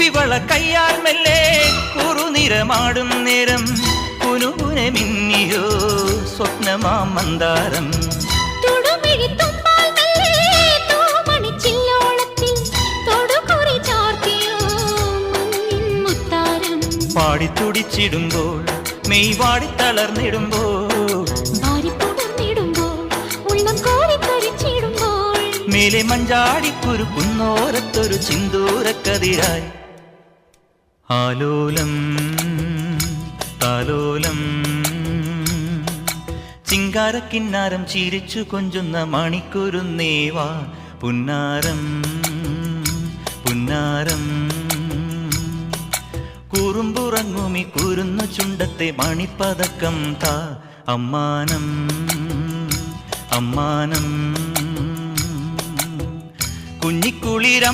കുപ്പിവള കയ്യാൽ മെല്ലെ കുറുനിറമാടും നേരം കുനുകുനെ മിന്നിയോ സ്വപ്നമാം മന്ദാരം പാടിത്തുടിച്ചിടുമ്പോൾ മെയ് വാടി തളർന്നിടുമ്പോൾ മേലെ മഞ്ചാടിക്കുരു കുന്നോരത്തൊരു ചിന്തൂരക്കതിരായി ആലോലം താലോലം ചിങ്കാരക്കിന്നാരം ചിരിച്ചു കൊഞ്ചുന്ന മണിക്കുരുന്നേവാ പുന്നാരം പുന്നാരം കുറുമ്പുറങ്ങുമി കുരുന്നു ചുണ്ടത്തെ മണിപ്പതക്കം താ അമ്മാനം അമ്മാനം കുഞ്ഞിക്കുളിരം